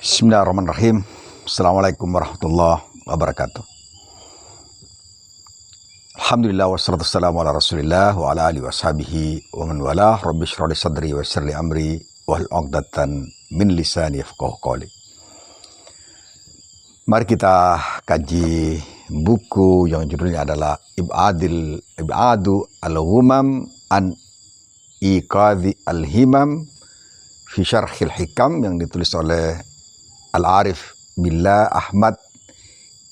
Bismillahirrahmanirrahim. Assalamualaikum warahmatullahi wabarakatuh. Alhamdulillah wassalatu wassalamu ala rasulillah wa ala alihi washabihi wa man walah. Rabbi shrah li sadri wa yassir li amri wahlul 'uqdatan min lisani yafqahu qawli. Mari kita kaji buku yang judulnya adalah Ib'adu al-Ghumam an Iqadhi al-Himam fi Syarhil Hikam, yang ditulis oleh Al-Arif Billah Ahmad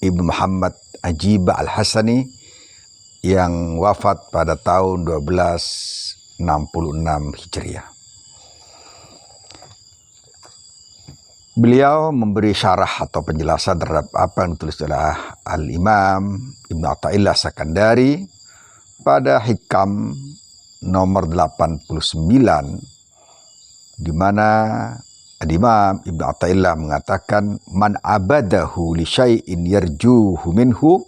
Ibn Muhammad Ajib Al-Hasani yang wafat pada tahun 1266 Hijriah. Beliau memberi syarah atau penjelasan terhadap apa yang ditulis oleh Al-Imam Ibn Athaillah Sakandari pada Hikam nomor 89, di mana Al-Imam Ibn Athaillah mengatakan, man abadahu li syai'in yarjuhu minhu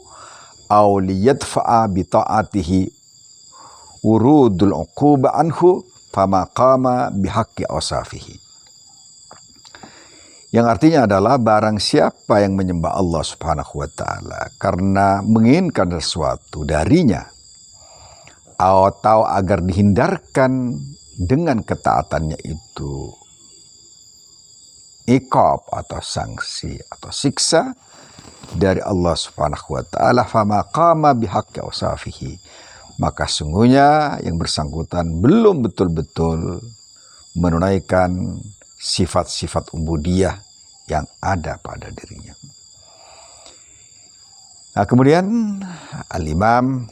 aw liyadfa'a bi ta'atihi urudul uquba anhu fama qama bihaqqi awsafihi. Yang artinya adalah barang siapa yang menyembah Allah Subhanahu wa taala karena menginginkan sesuatu darinya atau agar dihindarkan dengan ketaatannya itu iqab atau sanksi atau siksa dari Allah Subhanahu wa taala, fama qama bihaqqi awsafihi, maka sungguhnya yang bersangkutan belum betul-betul menunaikan sifat-sifat ubudiyah yang ada pada dirinya. Nah, kemudian Al-Imam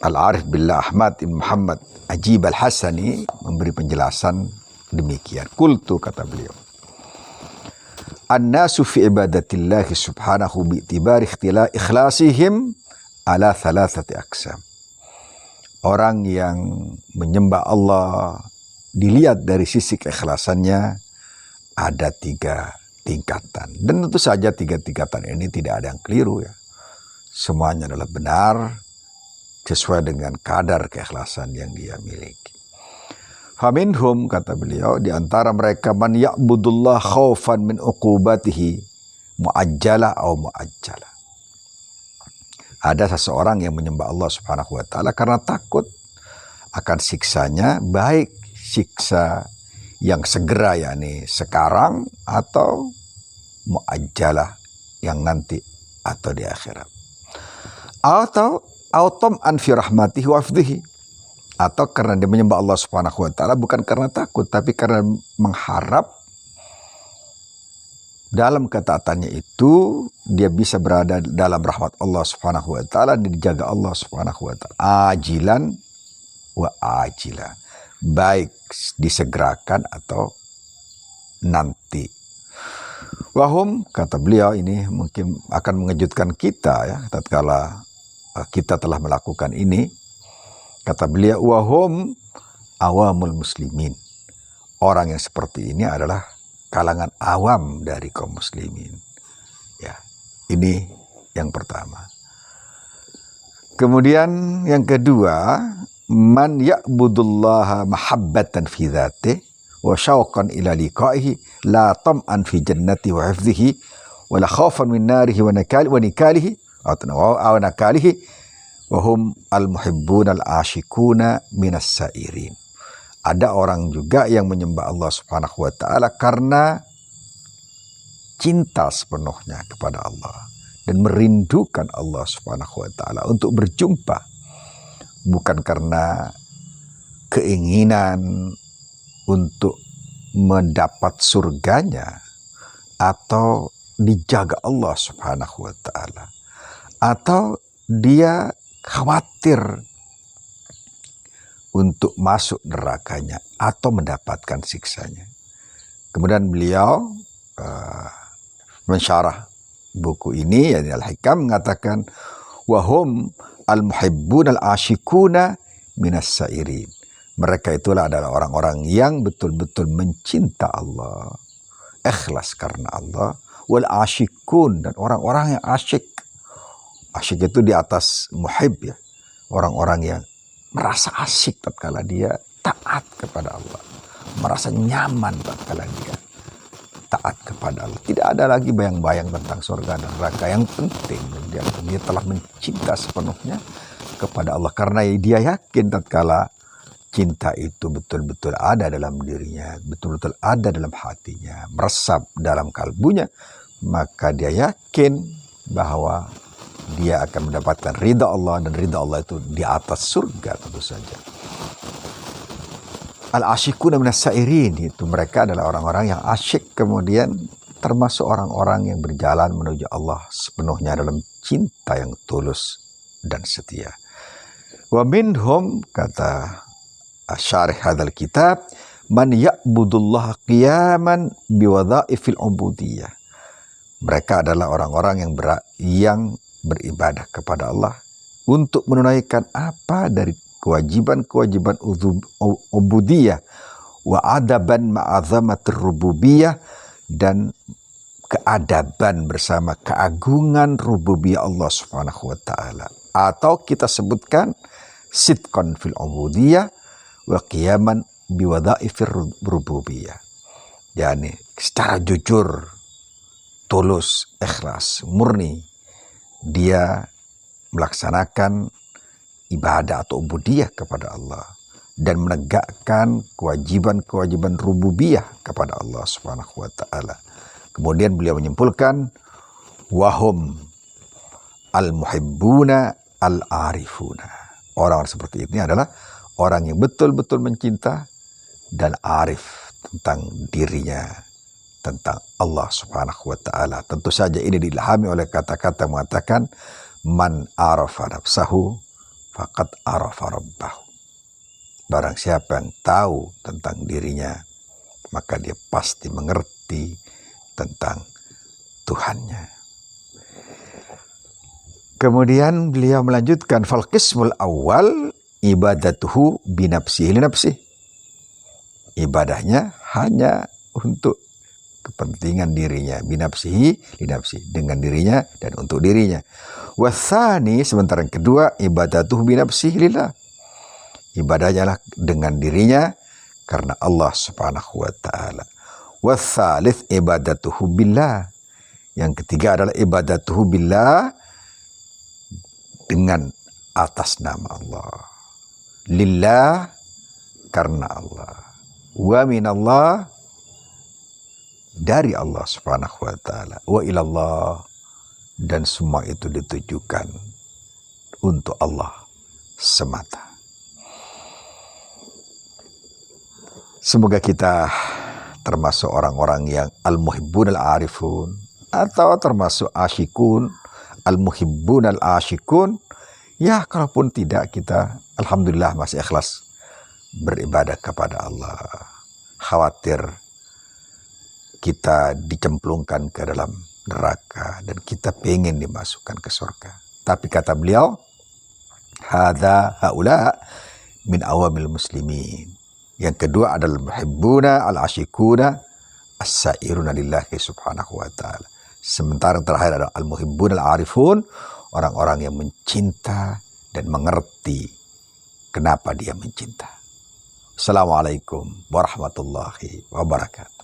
Al-Arif Billah Ahmad Ibn Muhammad Ajib Al-Hasani memberi penjelasan demikian. Qultu, kata beliau, an-nasu fi ibadatillahi subhanahu bi'tibari ikhlasihim ala thalathati aqsam. Orang yang menyembah Allah dilihat dari sisi keikhlasannya ada 3 tingkatan. Dan tentu saja 3 tingkatan ini tidak ada yang keliru ya. Semuanya adalah benar sesuai dengan kadar keikhlasan yang dia miliki. Faminhum, kata beliau, di antara mereka man ya'budullah khaufan min uqubatihi mu'ajjala atau mu'ajjala. Ada seseorang yang menyembah Allah Subhanahu wa taala karena takut akan siksanya, baik siksa yang segera yakni sekarang atau mu'ajjalah yang nanti atau di akhirat. Atau autom an fi rahmatihi wa hifdhihi, atau karena dia menyembah Allah Subhanahu wa taala bukan karena takut, tapi karena mengharap dalam ketaatannya itu dia bisa berada dalam rahmat Allah Subhanahu wa taala, dijaga Allah Subhanahu wa taala ajilan wa ajila, baik disegerakan atau nanti. Wahum, kata beliau, ini mungkin akan mengejutkan kita ya tatkala kita telah melakukan ini. Kata beliau, wahum awamul muslimin. Orang yang seperti ini adalah kalangan awam dari kaum muslimin. Ya, ini yang pertama. Kemudian yang kedua, man ya'budullaha mahabbatan fi dzatihi wa syauqan ila liqa'ihi la tam'an fi jannati wa hifdhihi wa la khaufan min narihi wa nikalihi aw nakalihi wahum al-muhibbun al-ashikuna minas sairin. Ada orang juga yang menyembah Allah Subhanahu wa taala karena cinta sepenuhnya kepada Allah dan merindukan Allah Subhanahu wa taala untuk berjumpa, bukan karena keinginan untuk mendapat surganya atau dijaga Allah Subhanahu wa taala, atau dia khawatir untuk masuk nerakanya atau mendapatkan siksanya. Kemudian beliau mensyarah buku ini, yakni Al-Hikam, mengatakan wahum al-muhibbun al-ashikuna minas sairin. Mereka itulah adalah orang-orang yang betul-betul mencinta Allah, ikhlas karena Allah, wal ashikun, dan orang-orang yang asyik. Asyik itu di atas muhib ya. Orang-orang yang merasa asyik tatkala dia taat kepada Allah, merasa nyaman tatkala dia taat kepada Allah. Tidak ada lagi bayang-bayang tentang surga dan neraka. Yang penting dia telah mencinta sepenuhnya kepada Allah, karena dia yakin tatkala cinta itu betul-betul ada dalam dirinya, betul-betul ada dalam hatinya, meresap dalam kalbunya, maka dia yakin bahwa dia akan mendapatkan ridha Allah, dan ridha Allah itu di atas surga tentu saja. Al-asyikuna minas sa'irin, itu mereka adalah orang-orang yang asyik, kemudian termasuk orang-orang yang berjalan menuju Allah sepenuhnya dalam cinta yang tulus dan setia. Wa minhum, kata syarih hadzal kitab, man ya'budullaha qiyaman biwadha'ifil ubudiyah. Mereka adalah orang-orang yang beribadah kepada Allah untuk menunaikan apa dari kewajiban-kewajiban ubudiyah, wa adaban ma'azamatir rububiyah, dan keadaban bersama keagungan rububiyah Allah Subhanahu wa taala. Atau kita sebutkan sidqan fil ubudiyah wa qiyaman biwadhaifir rububiyah. Yani secara jujur, tulus, ikhlas, murni dia melaksanakan ibadah atau ubudiyah kepada Allah dan menegakkan kewajiban-kewajiban rububiyah kepada Allah Subhanahu wa taala. Kemudian beliau menyimpulkan, wahum al-muhibbuna al-arifuna. Orang seperti ini adalah orang yang betul-betul mencinta dan arif tentang dirinya, tentang Allah Subhanahu wa taala. Tentu saja ini diilhami oleh kata-kata mengatakan, man arafa nafsahu faqad arafa rabbahu. Barang siapa yang tahu tentang dirinya, maka dia pasti mengerti tentang Tuhannya. Kemudian beliau melanjutkan, fal qismul awal ibadatuhu binafsihi li nafsihi. Ibadahnya hanya untuk kepentingan dirinya, binafsihi li nafsihi, dengan dirinya dan untuk dirinya. Watsani, sementara yang kedua, ibadatuhu binafsihi lillah. Ibadahnya lah dengan dirinya karena Allah Subhanahu wa taala. Watsalits ibadatuhu billah. Yang ketiga adalah ibadatuhu billah dengan atas nama Allah. Lillah, karena Allah. Wa minallah, dari Allah Subhanahu wa taala. Wa ilallah, dan semua itu ditujukan untuk Allah semata. Semoga kita termasuk orang-orang yang al-muhibbun al-arifun, atau termasuk asyikun, al-muhibbun al-asyikun. Ya, kalaupun tidak, kita alhamdulillah masih ikhlas beribadah kepada Allah. Khawatir kita dicemplungkan ke dalam neraka dan kita pengen dimasukkan ke surga. Tapi kata beliau, haula min awamil muslimin. Yang kedua adalah muhibbuna al-asyikuna as-sa'iruna lillahi subhanahu wa ta'ala. Sementara yang terakhir adalah al-muhibbun al-arifun, orang-orang yang mencinta dan mengerti kenapa dia mencinta. Assalamualaikum warahmatullahi wabarakatuh.